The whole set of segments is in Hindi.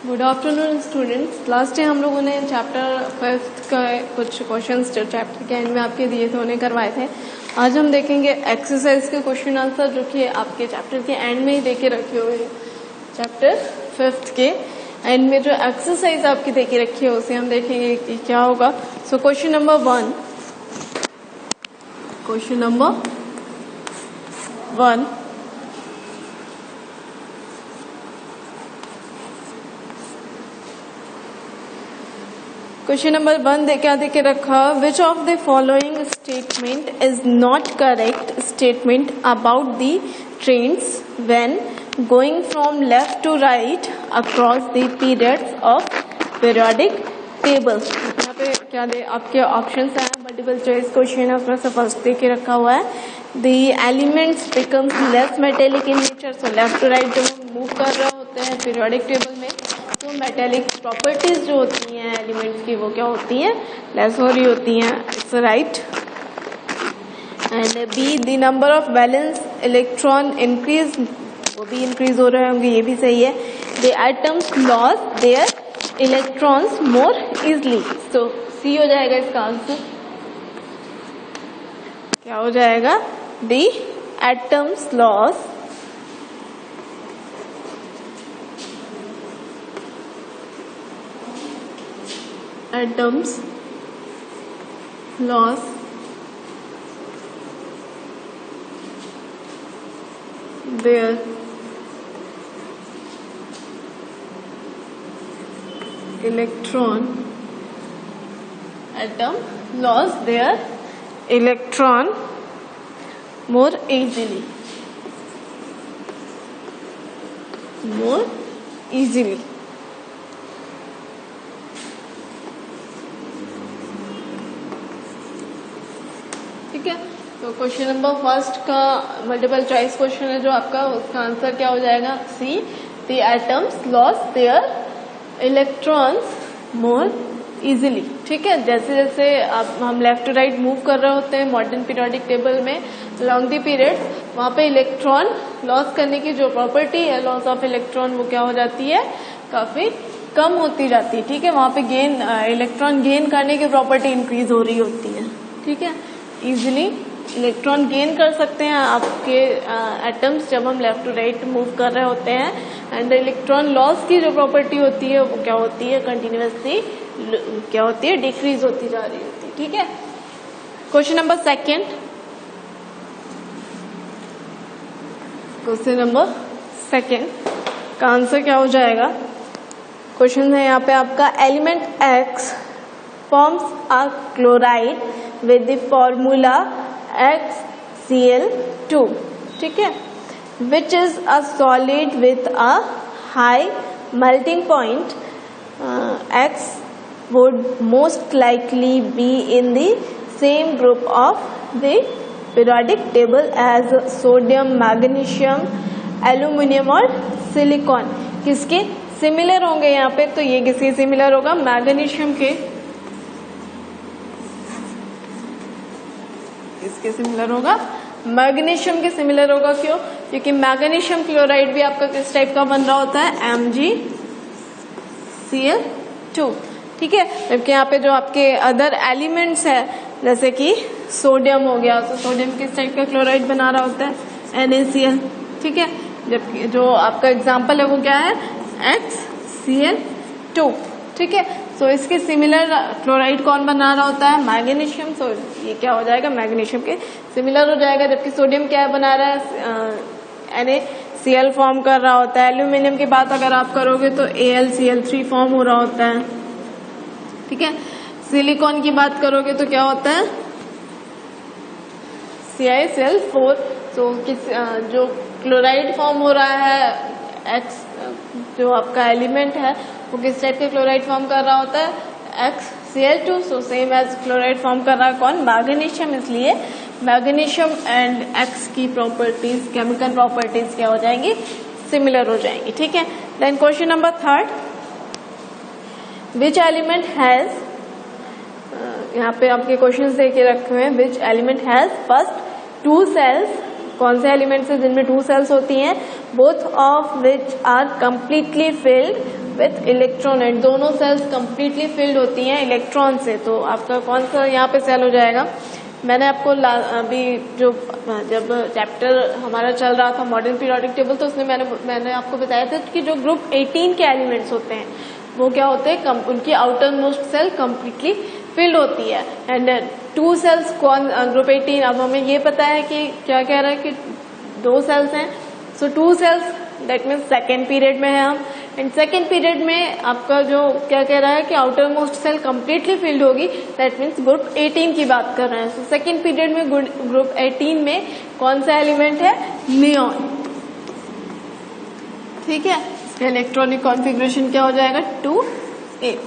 Good afternoon students. Last time हम लोगों ने चैप्टर 5 का कुछ क्वेश्चंस जो चैप्टर के एंड में आपके दिए थे उन्हें करवाए थे। आज हम देखेंगे एक्सरसाइज के क्वेश्चन आंसर जो कि आपके चैप्टर के एंड में ही देके रखे हुए हैं। चैप्टर 5 के एंड में जो एक्सरसाइज आपकी देके रखी है उसे हम देखेंगे कि क्या होगा। So question number 1 question number 1 क्या देके रखा, which of the following statement is not correct statement about the trends when going from left to right across the periods of periodic table. यहाँ पे क्या दे आपके ऑप्शंस हैं, मल्टीपल चॉइस क्वेश्चन है, उसमें से फर्स्ट देके रखा हुआ है the elements becomes less metallic in nature. So left to right जब हम मूव कर रहे होते हैं पीरियोडिक टेबल में तो मेटेलिक प्रॉपर्टीज जो होती हैं एलिमेंट्स की वो क्या होती हैं, लेस हो रही होती हैं। It's right. And be the number of valence electron increase, वो भी इंक्रीज हो रहे होंगे, ये भी सही है। The atoms lose their electrons more easily. तो सी हो जाएगा इसका आंसर। क्या हो जाएगा, the atoms lose atoms loss their electron atom lost their electron more easily ठीक है। तो क्वेश्चन नंबर फर्स्ट का मल्टीपल चॉइस क्वेश्चन है जो आपका, उसका आंसर क्या हो जाएगा, C the atoms lose their electrons more easily. ठीक है, जैसे जैसे हम लेफ्ट टू राइट मूव कर रहे होते हैं मॉडर्न पीरियोडिक टेबल में लॉन्ग द पीरियड, वहां पे इलेक्ट्रॉन लॉस करने की जो प्रॉपर्टी है लॉस ऑफ इलेक्ट्रॉन वो क्या हो जाती है, काफी कम होती जाती है। ठीक है, वहां पे गेन इलेक्ट्रॉन गेन करने की प्रॉपर्टी इंक्रीज हो रही होती है। ठीक है, इजीली इलेक्ट्रॉन गेन कर सकते हैं आपके एटम्स जब हम लेफ्ट टू राइट मूव कर रहे होते हैं। एंड इलेक्ट्रॉन लॉस की जो प्रॉपर्टी होती है वो क्या होती है, कंटिन्यूअसली क्या होती है, डिक्रीज होती जा रही होती है। ठीक है, क्वेश्चन नंबर सेकंड का आंसर क्या हो जाएगा। क्वेश्चन है यहाँ पे आपका, element x forms a chloride with the formula XCl2, ठीक है, which is a solid with a high melting point. X would most likely be in the same group of the periodic table as sodium, magnesium, aluminium और silicon। किसके सिमिलर होंगे यहाँ पे, तो ये किसके सिमिलर होगा, मैग्नीशियम के। इसके सिमिलर होगा, मैग्नीशियम के सिमिलर होगा। क्यों, क्योंकि मैग्नीशियम क्लोराइड भी आपका किस टाइप का बन रहा होता है, MgCl2। ठीक है, जबकि यहाँ पे जो आपके अदर एलिमेंट्स है जैसे कि सोडियम हो गया, तो सोडियम किस टाइप का क्लोराइड बना रहा होता है, NaCl। ठीक है, जबकि जो आपका एग्जाम्पल है वो क्या है, XCl2। ठीक है, सो इसके सिमिलर क्लोराइड कौन बना रहा होता है, मैग्नीशियम। सो ये क्या हो जाएगा, मैग्नीशियम के सिमिलर हो जाएगा। जबकि सोडियम क्या बना रहा है, NaCl फॉर्म कर रहा होता है। एल्यूमिनियम की बात अगर आप करोगे तो AlCl3 फॉर्म हो रहा होता है। ठीक है, सिलिकॉन की बात करोगे तो क्या होता है, CiCl4। सो जो क्लोराइड फॉर्म हो रहा है एक्स, जो आपका एलिमेंट है वो किस टाइप के क्लोराइड फॉर्म कर रहा होता है, XCl2। So same as chloride form कर रहा है कौन, मैग्नीशियम। इसलिए मैग्नीशियम एंड एक्स की प्रॉपर्टीज, केमिकल प्रॉपर्टीज क्या हो जाएंगी, सिमिलर हो जाएंगी। ठीक है, then question number third, which element has, यहाँ पे आपके क्वेश्चंस देके रखे हुए हैं, which element has first 2 shells कौन से एलिमेंट्स है जिनमें 2 सेल्स होती हैं, both of which are completely filled with electron and दोनों सेल्स कंप्लीटली फिल्ड होती हैं इलेक्ट्रॉन से, तो आपका कौन सा यहाँ पे सेल हो जाएगा? मैंने आपको अभी जो जब चैप्टर हमारा चल रहा था मॉडर्न पीरियोडिक टेबल, तो उसमें मैंने आपको बताया था कि जो ग्रुप 18 के एलिमेंट्स होते हैं वो क्या होते हैं, उनकी outermost shell completely filled होती है। एंड 2 सेल्स कौन ग्रुप 18, अब हमें ये पता है कि क्या कह रहा है कि 2 सेल्स हैं, so 2 shells that means second period में है हम। एंड सेकेंड पीरियड में आपका जो क्या कह रहा है कि outermost shell completely filled होगी, दैट मीन्स ग्रुप 18 की बात कर रहे हैं। सो सेकेंड पीरियड में ग्रुप 18 में कौन सा एलिमेंट है? नियॉन। ठीक है, इसका इलेक्ट्रॉनिक कॉन्फ़िगरेशन क्या हो जाएगा? 2 8।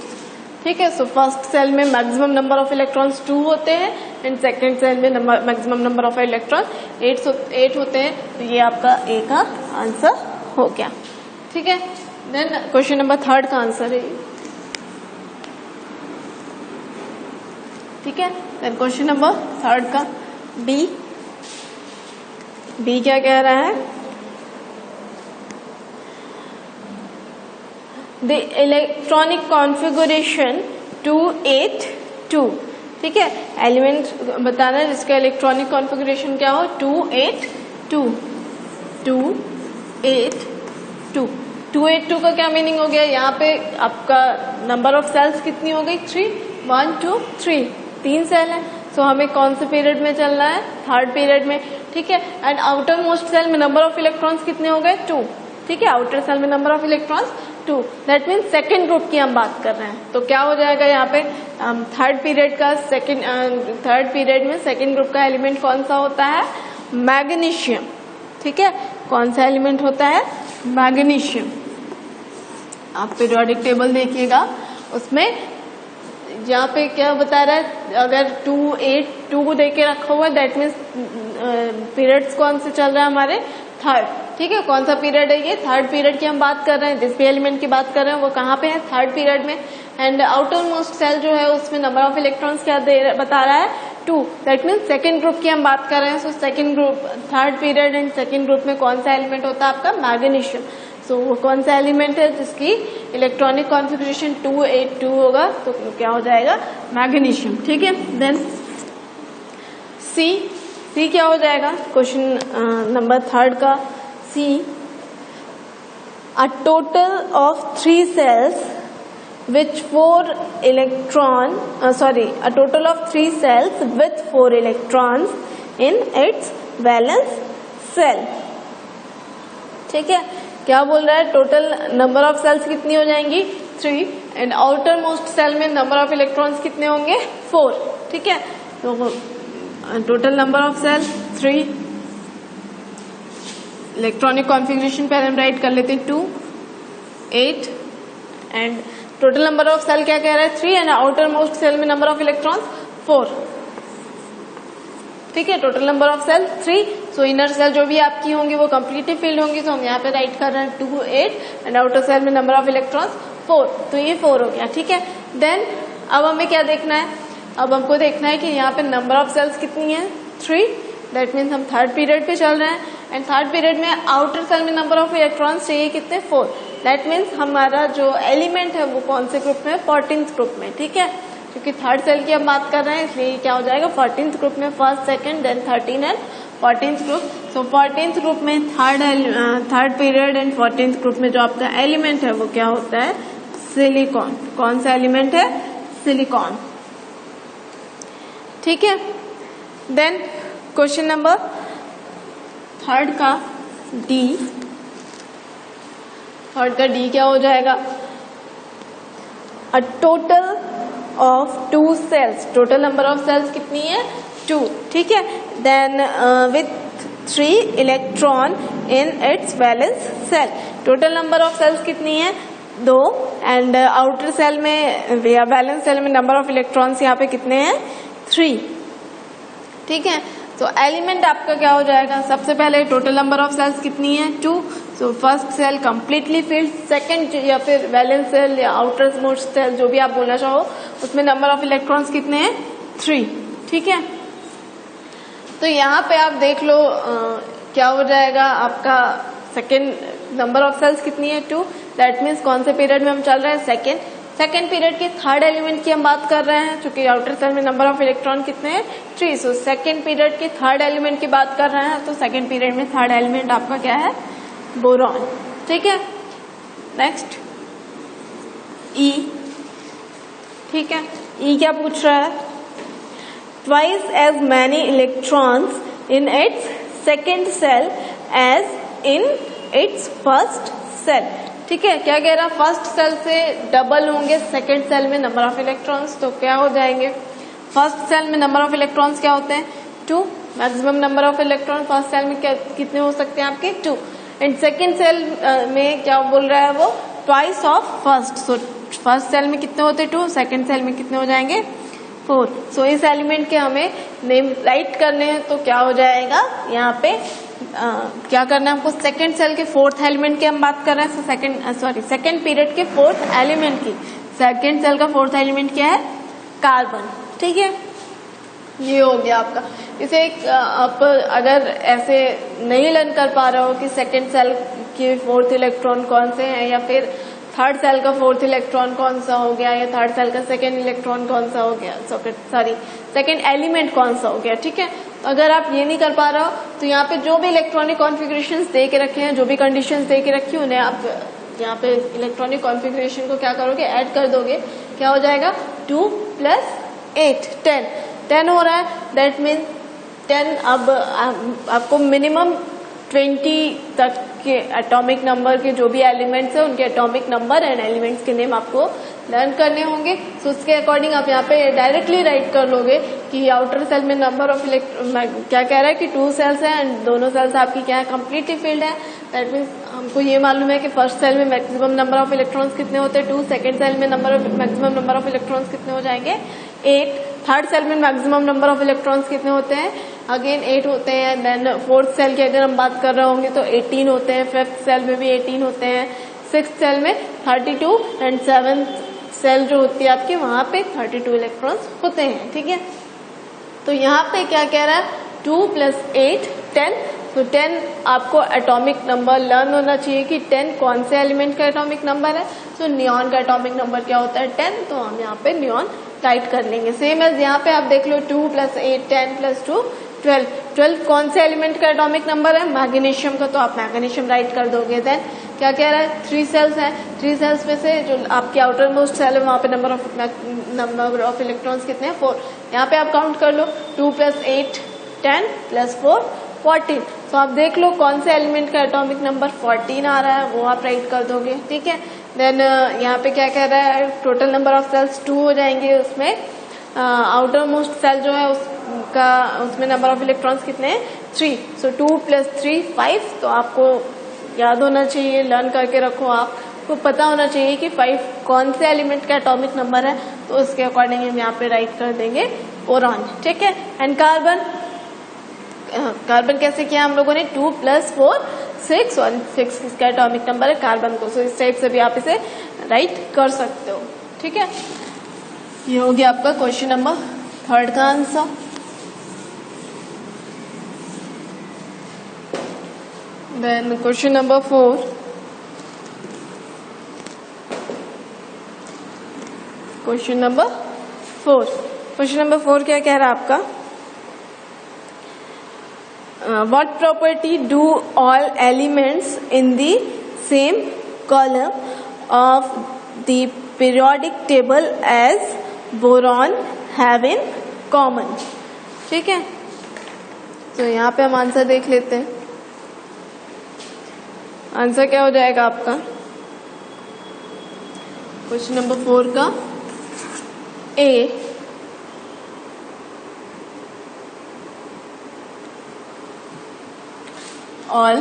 ठीक है, सो फर्स्ट सेल में मैक्सिमम नंबर ऑफ इलेक्ट्रॉन्स 2 होते हैं एंड सेकेंड सेल में मैक्सिमम नंबर ऑफ इलेक्ट्रॉन 8 होते हैं। तो ये आपका ए का आंसर हो गया। ठीक है, देन क्वेश्चन नंबर 3 का आंसर है। ठीक है, देन क्वेश्चन नंबर 3 का बी क्या कह रहा है? The electronic configuration 282। ठीक है, एलिमेंट बताना है जिसका इलेक्ट्रॉनिक कॉन्फ़िगरेशन क्या हो? 282। 282 282 का क्या मीनिंग हो गया? यहाँ पे आपका नंबर ऑफ सेल्स कितनी हो गई? 3 1 2 3 3 सेल है। सो हमें कौन से पीरियड में चलना है? 3rd पीरियड में। ठीक है, एंड आउटर मोस्ट सेल में नंबर ऑफ इलेक्ट्रॉन्स कितने हो गए? 2। ठीक है, आउटर सेल में number of electrons 2, that means second group की हम बात कर रहे हैं। तो क्या हो जाएगा यहाँ पे? 3rd पीरियड का थर्ड पीरियड में सेकेंड ग्रुप का एलिमेंट कौन सा होता है? मैग्नीशियम। ठीक है, कौन सा एलिमेंट होता है? मैग्नीशियम। आप पीरियोडिक टेबल देखिएगा, उसमें यहाँ पे क्या बता रहा है? अगर 282 को देके रखा हुआ है, दैट मीन्स पीरियड्स कौन से चल रहा है हमारे? 3rd। ठीक है, कौन सा पीरियड है ये? 3rd पीरियड की हम बात कर रहे हैं। जिस भी एलिमेंट की बात कर रहे हैं वो कहाँ पे है? 3rd पीरियड में। एंड आउटर मोस्ट सेल जो है उसमें नंबर ऑफ इलेक्ट्रॉन्स क्या बता रहा है? 2, दैट मीन्स सेकेंड ग्रुप की हम बात कर रहे हैं। So second group 3rd period and second group में कौन सा एलिमेंट होता है आपका? मैग्नीशियम। सो वो कौन सा एलिमेंट है जिसकी इलेक्ट्रॉनिक कॉन्फ़िगरेशन 282 होगा? तो क्या हो जाएगा? मैग्नीशियम। ठीक है, देन सी क्या हो जाएगा? क्वेश्चन नंबर 3 का C, a total of 3 cells with 4 with 4 electrons in its valence cell। ठीक है, क्या बोल रहा है? टोटल नंबर ऑफ सेल्स कितनी हो जाएंगी? 3 एंड आउटर मोस्ट सेल में नंबर ऑफ इलेक्ट्रॉन्स कितने होंगे? 4। ठीक है, तो total number of shell 3, electronic configuration पहले हम राइट कर लेते हैं 2 8 and total number of shell क्या कह रहा है? 3 एंड आउटर मोस्ट सेल में नंबर ऑफ इलेक्ट्रॉन्स 4। ठीक है, total number of shell 3। So inner shell जो भी आपकी होंगी वो कंप्लीटली फिल्ड होंगी। तो हम यहाँ पे राइट कर रहे हैं 2 8 एंड आउटर सेल में नंबर ऑफ इलेक्ट्रॉन्स 4। तो ये 4 हो गया। ठीक है, देन अब हमें क्या देखना है? अब हमको देखना है कि यहाँ पे नंबर ऑफ सेल्स कितनी है? 3, दैट मीन्स हम 3rd पीरियड पे चल रहे हैं एंड 3rd पीरियड में आउटर सेल में नंबर ऑफ इलेक्ट्रॉन्स चाहिए कितने? 4। दैट मीन्स हमारा जो एलिमेंट है वो कौन से ग्रुप में? 14th ग्रुप में। ठीक है, क्योंकि 3rd सेल की हम बात कर रहे हैं इसलिए क्या हो जाएगा? 14th ग्रुप में, 1st 2nd then 13 and 14th group. So 14th group में 3rd period and 14th group में जो आपका एलिमेंट है वो क्या होता है? सिलिकॉन। कौन सा एलिमेंट है? सिलिकॉन। ठीक है, देन क्वेश्चन नंबर 3 का डी क्या हो जाएगा? A total of 2 cells, total number of shells कितनी है? 2। ठीक है, then with 3 electron in its valence shell. Total number of shells कितनी है? 2 एंड आउटर सेल में या वैलेंस सेल में नंबर ऑफ इलेक्ट्रॉन्स यहाँ पे कितने हैं? 3। ठीक है, तो एलिमेंट आपका क्या हो जाएगा? सबसे पहले टोटल नंबर ऑफ सेल्स कितनी है? 2। So first shell completely filled, second या फिर वैलेंस सेल या आउटर मोस्ट सेल जो भी आप बोलना चाहो उसमें नंबर ऑफ इलेक्ट्रॉन्स कितने हैं? 3। ठीक है, तो यहाँ पे आप देख लो क्या हो जाएगा आपका? सेकेंड नंबर ऑफ सेल्स कितनी है? 2 दैट मीन्स कौन से पीरियड में हम चल रहे हैं, सेकेंड पीरियड के थर्ड एलिमेंट की हम बात कर रहे हैं, क्योंकि आउटर सेल में नंबर ऑफ इलेक्ट्रॉन कितने हैं 3, सो सेकेंड पीरियड के थर्ड एलिमेंट की बात कर रहे हैं, तो सेकेंड पीरियड में थर्ड एलिमेंट आपका क्या है, बोरॉन। ठीक है, नेक्स्ट ई। ठीक है, ई क्या पूछ रहा है, twice as many electrons in its second shell as in its first shell. ठीक है, क्या कह रहा, फर्स्ट सेल से डबल होंगे सेकेंड सेल में नंबर ऑफ इलेक्ट्रॉन्स, तो क्या हो जाएंगे, फर्स्ट सेल में नंबर ऑफ इलेक्ट्रॉन्स क्या होते हैं 2, maximum number of electron first shell में कितने हो सकते हैं आपके 2, एंड सेकेंड सेल में क्या बोल रहा है वो, twice of first, so first shell में कितने होते 2, सेकेंड सेल में कितने हो जाएंगे 4। सो इस एलिमेंट के हमें नेम राइट करने हैं, तो क्या हो जाएगा यहाँ पे क्या करना है हमको, सेकेंड सेल के फोर्थ एलिमेंट की हम बात कर रहे हैं, सेकेंड पीरियड के फोर्थ एलिमेंट की, सेकेंड सेल का फोर्थ एलिमेंट क्या है, कार्बन। ठीक है, ये हो गया आपका। इसे आप अगर ऐसे नहीं लर्न कर पा रहे हो कि सेकेंड सेल के फोर्थ इलेक्ट्रॉन कौन से हैं, या फिर थर्ड सेल का फोर्थ इलेक्ट्रॉन कौन सा हो गया, या थर्ड सेल का सेकेंड इलेक्ट्रॉन कौन सा हो गया, सेकेंड एलिमेंट कौन सा हो गया। ठीक है, तो अगर आप ये नहीं कर पा रहे हो, तो यहाँ पे जो भी इलेक्ट्रॉनिक कॉन्फ़िगरेशंस दे के रखे हैं, जो भी कंडीशंस दे के रखी, उन्हें आप यहाँ पे इलेक्ट्रॉनिक कॉन्फ़िगरेशन को क्या करोगे, ऐड कर दोगे, क्या हो जाएगा 2 + 8 10 हो रहा है, दैट मीन 10। अब आपको मिनिमम 20 तक के एटॉमिक नंबर के जो भी एलिमेंट्स है उनके एटॉमिक नंबर एंड एलिमेंट्स के नेम आपको लर्न करने होंगे। सो उसके अकॉर्डिंग आप यहाँ पे डायरेक्टली राइट कर लोगे कि आउटर सेल में नंबर ऑफ क्या कह रहा है कि 2 सेल्स है एंड दोनों सेल्स आपकी क्या है, कंप्लीटली फिल्ड है। दैट मीन्स हमको ये मालूम है कि फर्स्ट सेल में मैक्सिमम नंबर ऑफ इलेक्ट्रॉन्स कितने होते हैं 2, सेकेंड सेल में मैक्सिमम नंबर ऑफ इलेक्ट्रॉन्स कितने हो जाएंगे 8, थर्ड सेल में मैक्सिमम नंबर ऑफ इलेक्ट्रॉन्स कितने होते हैं अगेन 8 होते हैं। देन फोर्थ सेल की अगर हम बात कर रहे होंगे तो 18 होते हैं, फिफ्थ सेल में भी 18 होते हैं, सिक्स्थ सेल में 32 एंड सेवेंथ सेल जो होती है आपकी वहां पे 32 इलेक्ट्रॉन्स होते हैं। ठीक है, तो यहाँ पे क्या कह रहा है 2 + 8 10। तो 10 आपको एटॉमिक नंबर लर्न होना चाहिए कि 10 कौन से एलिमेंट का एटॉमिक नंबर है। तो नियॉन का एटॉमिक नंबर क्या होता है 10, तो हम यहाँ पे नियॉन राइट कर लेंगे। सेम एज यहाँ पे आप देख लो 2 + 8 10 + 2 12 कौन से एलिमेंट का एटॉमिक नंबर है मैग्नीशियम का, तो आप मैग्नीशियम राइट कर दोगे। देन क्या कह रहा है 3 सेल्स हैं, 3 सेल्स में से जो आपके आउटर मोस्ट सेल है वहां पे नंबर ऑफ इलेक्ट्रॉन्स कितने हैं 4। यहाँ पे आप काउंट कर लो 2 + 8 10 + 4 14। तो आप देख लो कौन से एलिमेंट का एटॉमिक नंबर 14 आ रहा है वो आप राइट कर दोगे। ठीक है, देन यहाँ पे क्या कह रहा है टोटल नंबर ऑफ सेल्स 2 हो जाएंगे। उसमें आउटर मोस्ट सेल जो है उसमें नंबर ऑफ इलेक्ट्रॉन्स कितने हैं 3। सो 2 + 3 5। तो आपको याद होना चाहिए, लर्न करके रखो, आपको पता होना चाहिए कि 5 कौन से एलिमेंट का एटॉमिक नंबर है। तो उसके अकॉर्डिंग हम यहाँ पे राइट कर देंगे बोरॉन। ठीक है, एंड कार्बन कैसे किया हम लोगों ने 2 + 4 6 और 6 किसका एटॉमिक नंबर है कार्बन को। सो इस टाइप से भी आप इसे राइट कर सकते हो। ठीक है, ये हो गया आपका क्वेश्चन नंबर 3 का answer. Then question number 4, question number 4 क्या कह रहा है आपका what property do all elements in the same column of the periodic table as boron have in common। ठीक है, तो यहाँ पे हम आंसर देख लेते हैं। आंसर क्या हो जाएगा आपका क्वेश्चन नंबर 4 का ए, all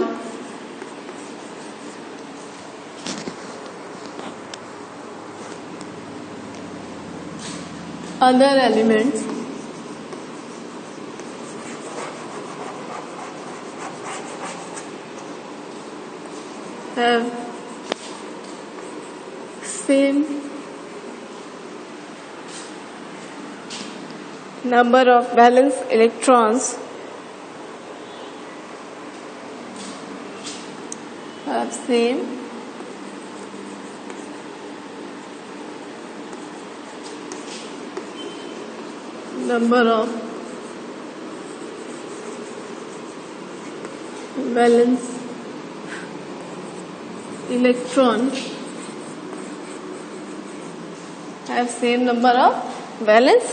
other elements have same number of valence electrons have same number of valence electron have same number of valence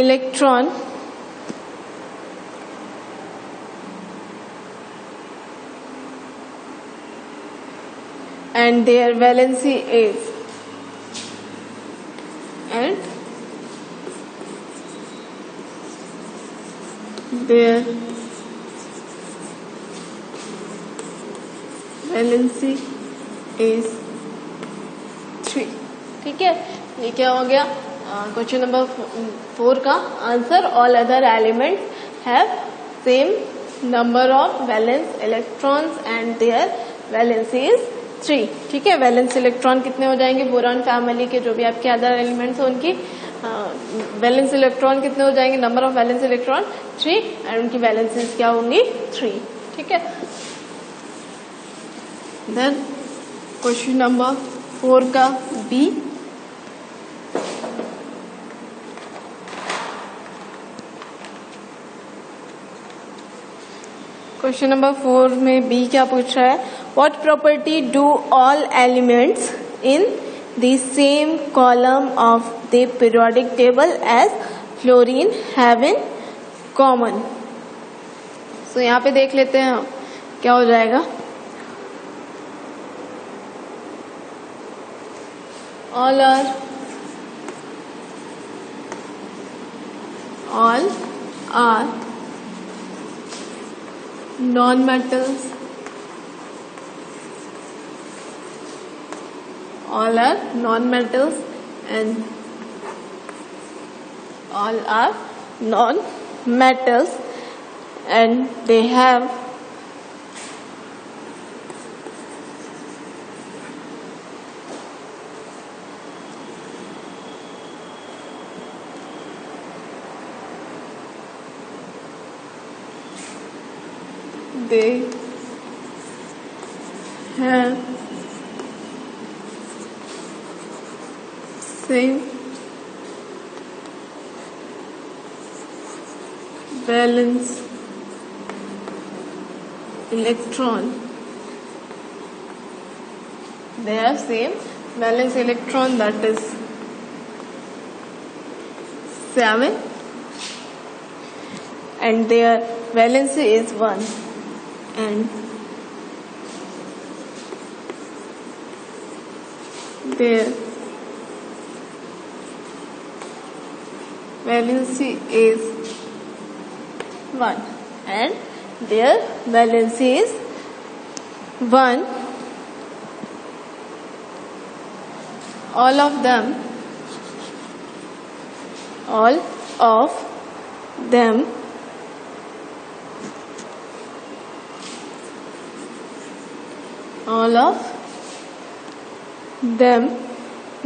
electron and their valency is and their valency is 3. ठीक है, ये क्या हो गया क्वेश्चन नंबर 4 का answer. All other elements have same number of valence electrons and their valency is 3. ठीक है, वैलेंस इलेक्ट्रॉन कितने हो जाएंगे बोरॉन फैमिली के जो भी आपके अदर एलिमेंट्स हैं उनकी वैलेंस इलेक्ट्रॉन कितने हो जाएंगे, number of valence electron 3 and उनकी वैलेंसीज क्या होंगी 3. ठीक है, देन क्वेश्चन नंबर 4 का बी. क्वेश्चन नंबर 4 में बी क्या पूछ रहा है, what property do all elements in the same column of the periodic table as fluorine have in common. So यहाँ पे देख लेते हैं क्या हो जाएगा. all are non-metals. All are non-metals and all are non-metals and they have same valence electron. They have same valence electron, that is 7 and their valency is 1 and their valency is 1 and their valency is 1. All of them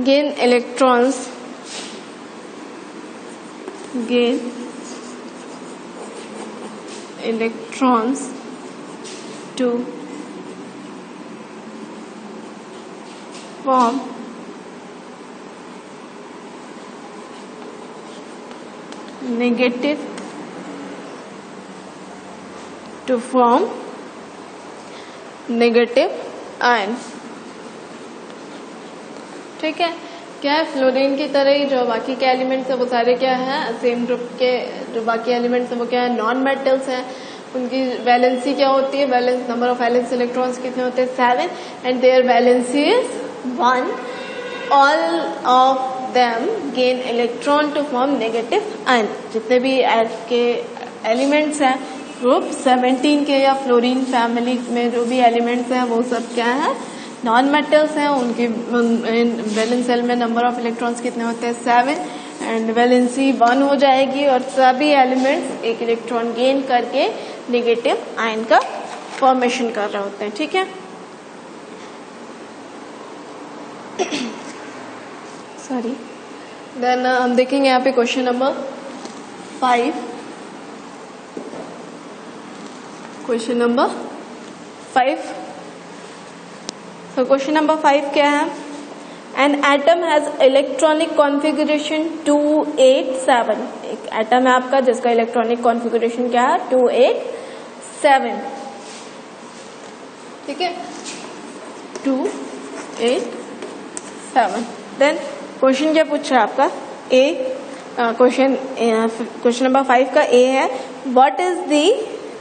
gain electrons to form negative ion. ठीक है, क्या है फ्लोरीन की तरह ही जो बाकी के एलिमेंट्स है वो सारे क्या है सेम ग्रुप के जो बाकी एलिमेंट्स है वो क्या है नॉन मेटल्स हैं. उनकी वैलेंसी क्या होती है, valence number of valence electrons कितने होते हैं 7 and their valency is 1. All of them gain electron to form negative ion. जितने भी के एलिमेंट्स हैं ग्रुप 17 के या फ्लोरीन फैमिली में जो भी एलिमेंट्स हैं वो सब क्या है नॉन मेटल्स हैं. उनके वैलेंस सेल में नंबर ऑफ इलेक्ट्रॉन्स कितने होते हैं 7 एंड वैलेंसी 1 हो जाएगी और सभी एलिमेंट्स एक इलेक्ट्रॉन गेन करके नेगेटिव आयन का फॉर्मेशन कर रहे होते हैं. ठीक है, सॉरी. देन हम देखेंगे यहाँ पे क्वेश्चन नंबर 5. Question number 5. तो क्वेश्चन नंबर 5 क्या है, an atom has electronic configuration 287। एक एटम है आपका जिसका इलेक्ट्रॉनिक कॉन्फ़िगरेशन क्या है 287, ठीक है 287। देन क्वेश्चन क्या पूछ रहा है आपका क्वेश्चन नंबर 5 का ए है what is the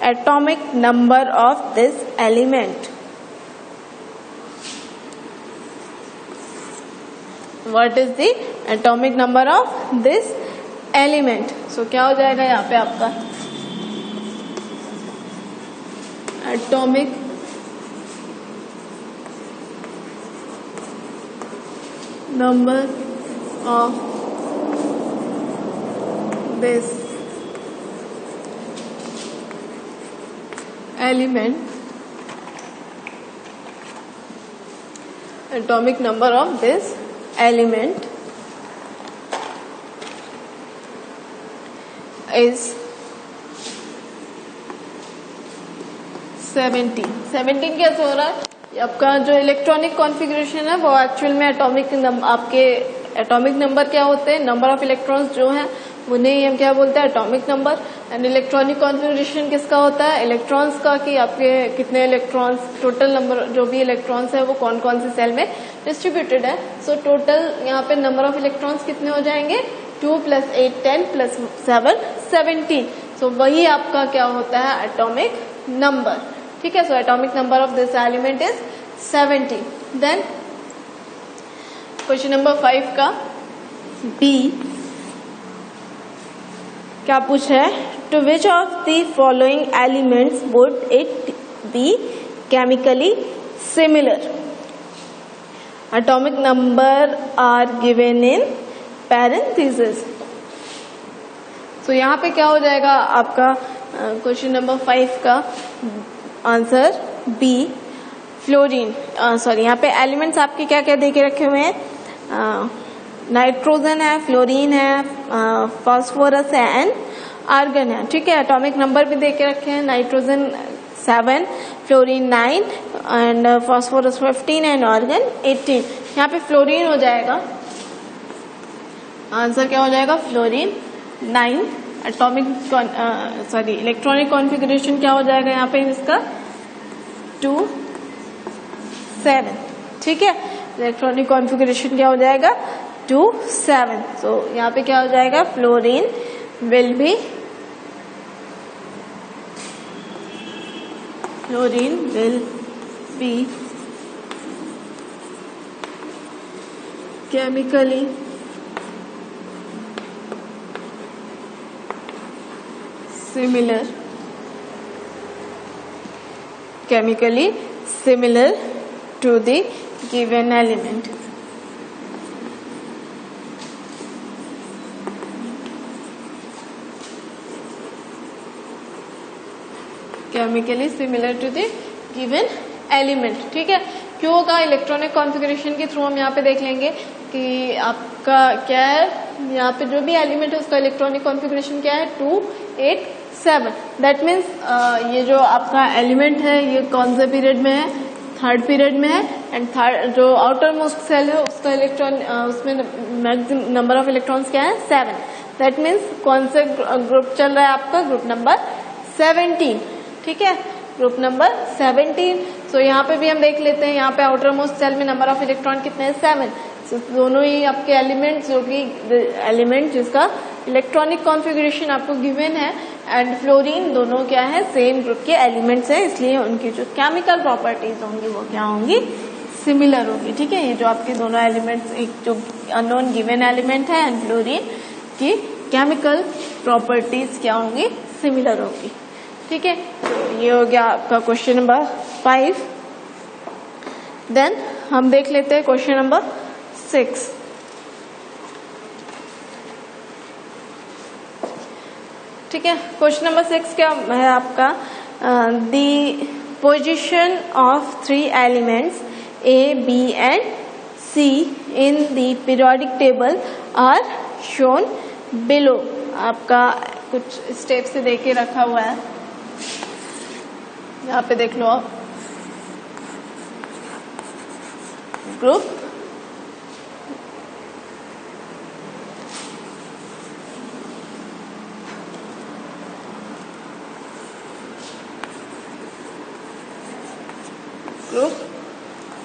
atomic number of this element. What is the atomic number of this element. So क्या हो जाएगा यहाँ पे आपका atomic number of this element, atomic number of this element is 17। 17 कैसे हो रहा है, आपका जो इलेक्ट्रॉनिक कॉन्फ़िगरेशन है वो एक्चुअल में आपके एटॉमिक नंबर क्या होते हैं, नंबर ऑफ इलेक्ट्रॉन्स जो हैं उन्हें हम क्या बोलते हैं atomic number. And electronic configuration किसका होता है, इलेक्ट्रॉन्स का, कि आपके कितने इलेक्ट्रॉन्स, टोटल नंबर जो भी इलेक्ट्रॉन्स है वो कौन कौन से सेल में डिस्ट्रीब्यूटेड है। सो टोटल यहाँ पे नंबर ऑफ इलेक्ट्रॉन्स कितने हो जाएंगे 2 + 8 10 + 7 17। सो वही आपका क्या होता है एटॉमिक नंबर, ठीक है। So atomic number of this element is 17। Then question number 5 का बी क्या पूछा है, to which of the following elements would it be chemically similar. Atomic number are given in parenthesis. तो यहाँ पे क्या हो जाएगा आपका क्वेश्चन नंबर 5 का आंसर बी फ्लोरीन। सॉरी, यहाँ पे एलिमेंट्स आपके क्या क्या देके रखे हुए हैं, नाइट्रोजन है, फ्लोरीन है, फास्फोरस है एंड आर्गन है, ठीक है। एटॉमिक नंबर भी देके रखे हैं, nitrogen 7, fluorine 9 and phosphorus 15 and argon 18। यहाँ पे फ्लोरीन हो जाएगा, आंसर क्या हो जाएगा फ्लोरीन 9। एटॉमिक इलेक्ट्रॉनिक कॉन्फ़िगरेशन क्या हो जाएगा यहाँ पे इसका 2 7, ठीक है। इलेक्ट्रॉनिक कॉन्फ़िगरेशन क्या हो जाएगा 2 7। सो यहाँ पे क्या हो जाएगा fluorine will be chemically similar to the given element। Chemically similar to the given element, ठीक है। क्यों का इलेक्ट्रॉनिक कॉन्फ़िगरेशन के थ्रू हम यहाँ पे देख लेंगे कि आपका क्या है, यहाँ पे जो भी एलिमेंट है उसका इलेक्ट्रॉनिक कॉन्फ़िगरेशन क्या है 2 8 7। दैट मीन्स ये जो आपका एलिमेंट है ये कौन से पीरियड में है, थर्ड पीरियड में है। एंड थर्ड जो आउटर मोस्ट सेल है उसका उसमें मैक्सिमम नंबर ऑफ इलेक्ट्रॉन्स क्या है 7। दैट मीन्स कौन से ग्रुप चल रहा है आपका ग्रुप नंबर 17, ठीक है, ग्रुप नंबर 17। सो यहाँ पे भी हम देख लेते हैं, यहाँ पे आउटर मोस्ट सेल में नंबर ऑफ इलेक्ट्रॉन कितने हैं 7। सो दोनों ही आपके एलिमेंट्स जो कि एलिमेंट जिसका इलेक्ट्रॉनिक कॉन्फ़िगरेशन आपको गिवन है एंड फ्लोरीन दोनों क्या है सेम ग्रुप के एलिमेंट्स हैं, इसलिए उनकी जो केमिकल प्रॉपर्टीज होंगी वो क्या होंगी सिमिलर होगी, ठीक है। ये जो आपके दोनों एलिमेंट्स, एक जो अननोन गिवन एलिमेंट है एंड फ्लोरीन की केमिकल प्रॉपर्टीज क्या होंगी सिमिलर होगी, ठीक है। तो ये हो गया आपका क्वेश्चन नंबर 5। देन हम देख लेते हैं क्वेश्चन नंबर 6। ठीक है, क्वेश्चन नंबर 6 क्या है आपका, the position of 3 elements A, B and C in the periodic table are shown below। आपका कुछ स्टेप से देके रखा हुआ है, यहाँ पे देख लो आप। ग्रुप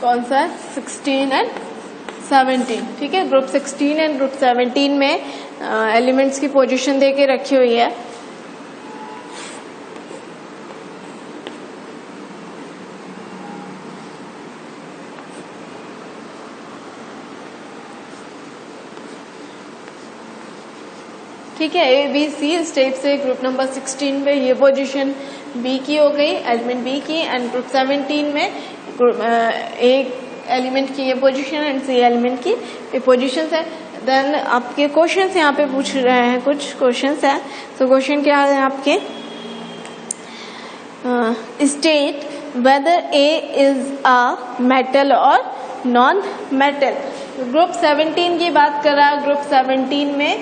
कौन सा है 16 एंड 17, ठीक है। ग्रुप 16 एंड ग्रुप 17 में एलिमेंट्स की पोजीशन दे के रखी हुई है। ठीक है, ए बी सी स्टेट से ग्रुप नंबर 16 में ये पोजीशन बी की हो गई, एलिमेंट बी की, एंड ग्रुप 17 में ए एलिमेंट की ये पोजीशन एंड सी एलिमेंट की ये पोजीशन है। देन आपके क्वेश्चन यहाँ पे पूछ रहे हैं, कुछ क्वेश्चन है। तो क्वेश्चन क्या है आपके, state whether A is a metal और नॉन मेटल। ग्रुप 17 की बात कर रहा है। ग्रुप 17 में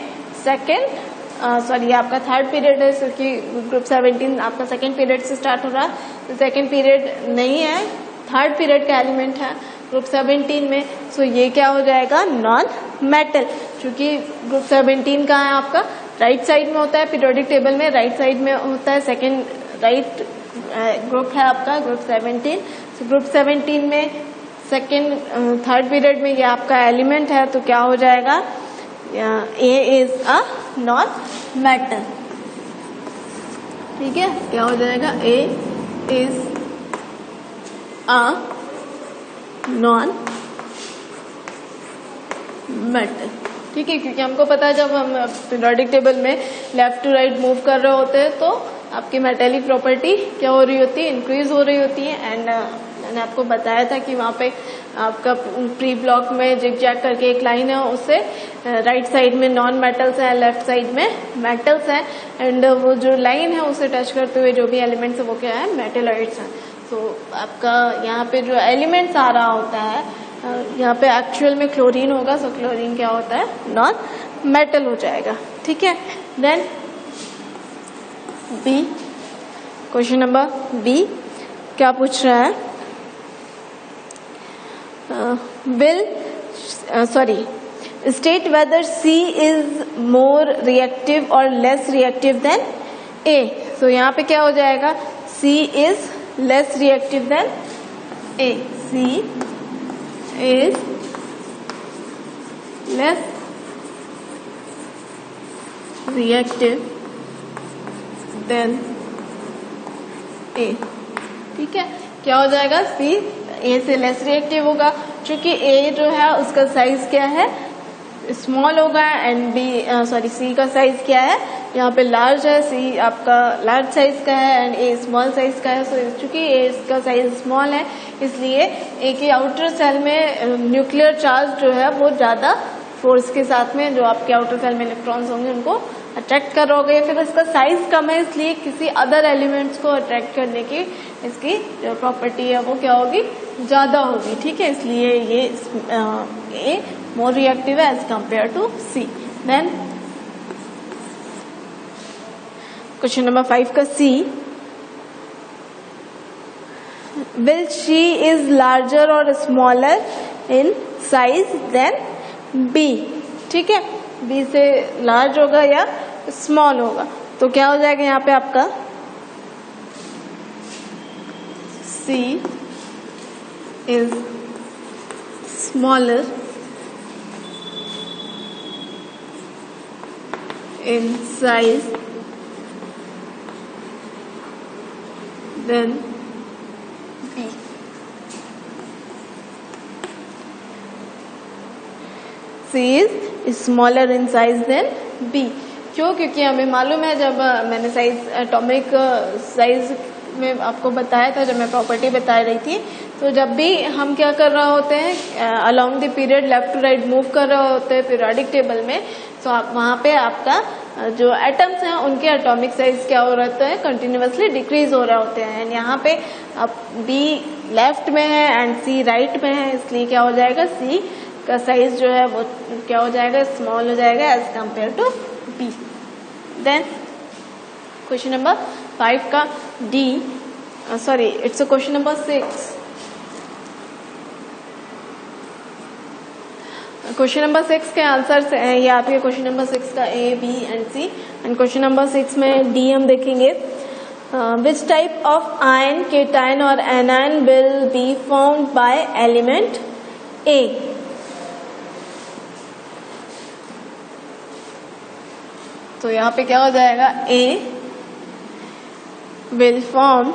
सॉरी आपका थर्ड पीरियड है, क्योंकि ग्रुप 17 आपका सेकेंड पीरियड से स्टार्ट हो रहा है, तो सेकेंड पीरियड नहीं है, थर्ड पीरियड का एलिमेंट है ग्रुप 17 में। सो ये क्या हो जाएगा, नॉन मेटल, क्योंकि ग्रुप 17 कहाँ है आपका, राइट साइड में होता है पीरियोडिक टेबल में, राइट साइड में होता है, सेकेंड राइट ग्रुप है आपका ग्रुप 17। सो ग्रुप 17 में सेकेंड थर्ड पीरियड में ये आपका एलिमेंट है, तो क्या हो जाएगा, ए इज अ नॉन मेटल, ठीक है। क्या हो जाएगा, ए इज अ नॉन मेटल, ठीक है। क्योंकि हमको पता है जब हम पीरियोडिक टेबल में लेफ्ट टू राइट मूव कर रहे होते हैं तो आपकी मेटेलिक प्रॉपर्टी क्या हो रही होती है, इंक्रीज हो रही होती है। एंड मैंने आपको बताया था कि वहाँ पे आपका प्री ब्लॉक में जिग-जैग करके एक लाइन है, उससे राइट साइड में नॉन मेटल्स है, लेफ्ट साइड में मेटल्स है, एंड वो जो लाइन है उसे टच करते हुए जो भी एलिमेंट्स है वो क्या है, मेटेलॉइड्स हैं। तो आपका यहाँ पे जो एलिमेंट्स आ रहा होता है, यहाँ पे एक्चुअल में क्लोरीन होगा, सो क्लोरीन क्या होता है, नॉन मेटल हो जाएगा, ठीक है। Then B, question number B क्या पूछ रहा है, state whether C is more reactive or less reactive than A। so यहाँ पे क्या हो जाएगा, C is less reactive than A, C is less reactive than A, ठीक है। क्या हो जाएगा, C ए से लेस रिएक्टिव होगा, क्योंकि ए जो है उसका साइज क्या है, स्मॉल होगा, एंड बी सी का साइज क्या है, यहाँ पे लार्ज है, सी आपका लार्ज साइज का है एंड ए स्मॉल साइज का है। सो चूंकि ए इसका साइज स्मॉल है, इसलिए ए के आउटर सेल में न्यूक्लियर चार्ज जो है वो ज्यादा फोर्स के साथ में जो आपके आउटर सेल में इलेक्ट्रॉन्स होंगे उनको अट्रैक्ट करोगे। फिर इसका साइज कम है, इसलिए किसी अदर एलिमेंट्स को अट्रैक्ट करने की इसकी जो प्रॉपर्टी है वो क्या होगी, ज्यादा होगी, ठीक है। इसलिए ये ए मोर रिएक्टिव है as compared to C. Then question number 5 का C, will C is larger और smaller in size than B, ठीक है। बी से लार्ज होगा या स्मॉल होगा, तो क्या हो जाएगा यहाँ पे आपका, C is smaller in size than B। C is smaller in size than B। क्यों, क्योंकि हमें मालूम है, जब मैंने साइज एटॉमिक साइज में आपको बताया था, जब मैं प्रॉपर्टी बता रही थी, तो जब भी हम क्या कर रहे होते हैं, along the period left to right move कर रहे होते हैं पीरियोडिक टेबल में, तो आप वहाँ पे आपका जो एटम्स हैं उनके एटॉमिक साइज क्या हो रहता है, कंटिन्यूअसली डिक्रीज हो रहे होते हैं। एंड यहाँ पे अब बी लेफ्ट में है एंड सी राइट में है, इसलिए क्या हो जाएगा, सी का साइज जो है वो क्या हो जाएगा, स्मॉल हो जाएगा as compared to B. Then question number 5 का D, sorry it's a question number 6। क्वेश्चन नंबर 6 के आंसर है ये आपके क्वेश्चन नंबर 6 का A B and C, and question number 6 में डी हम देखेंगे। which type of ion, cation or anion will be formed by element A? तो यहाँ पे क्या हो जाएगा, A will form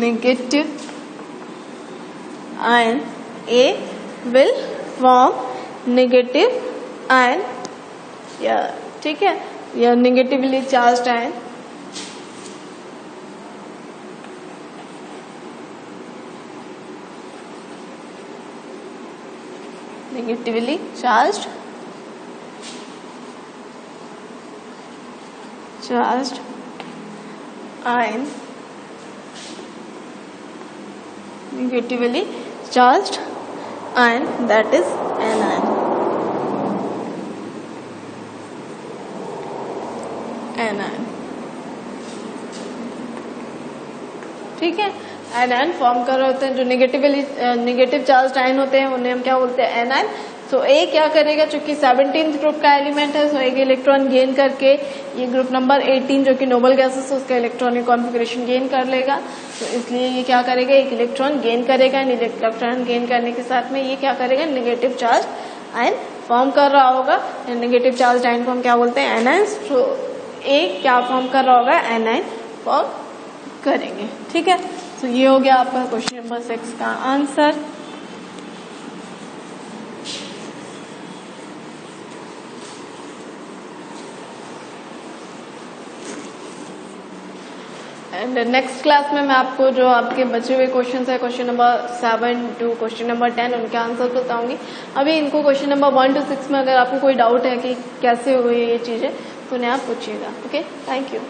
negative ion. A will form negative ion, या ठीक है, या negatively charged ion. Negatively charged ion, negatively charged ion, that is anion. ठीक है, एनायन फॉर्म कर रहे होते हैं. जो नेगेटिव चार्ज आयन होते हैं उन्हें हम क्या बोलते हैं, एनायन. सो ए क्या करेगा, चूंकि 17th ग्रुप का एलिमेंट है, सो एक इलेक्ट्रॉन गेन करके ये ग्रुप नंबर 18 जो कि नोबल गैसेस, उसका इलेक्ट्रॉनिक कॉन्फिगरेशन गेन कर लेगा. तो इसलिए ये क्या करेगा, एक इलेक्ट्रॉन गेन करेगा. इलेक्ट्रॉन गेन करने के साथ में ये क्या करेगा, नेगेटिव चार्ज आयन फॉर्म कर रहा होगा. नेगेटिव चार्ज आयन को हम क्या बोलते हैं, एनायन. सो ए क्या फॉर्म कर रहा होगा, एनायन फॉर्म करेंगे. ठीक है, तो ये हो गया आपका क्वेश्चन नंबर 6 का आंसर. एंड नेक्स्ट क्लास में मैं आपको जो आपके बचे हुए क्वेश्चन है, question number 7 to question number 10, उनके आंसर बताऊंगी. अभी इनको क्वेश्चन नंबर 1 to 6 में अगर आपको कोई डाउट है कि कैसे हुई ये चीजें, तो उन्हें आप पूछिएगा. Okay, thank you.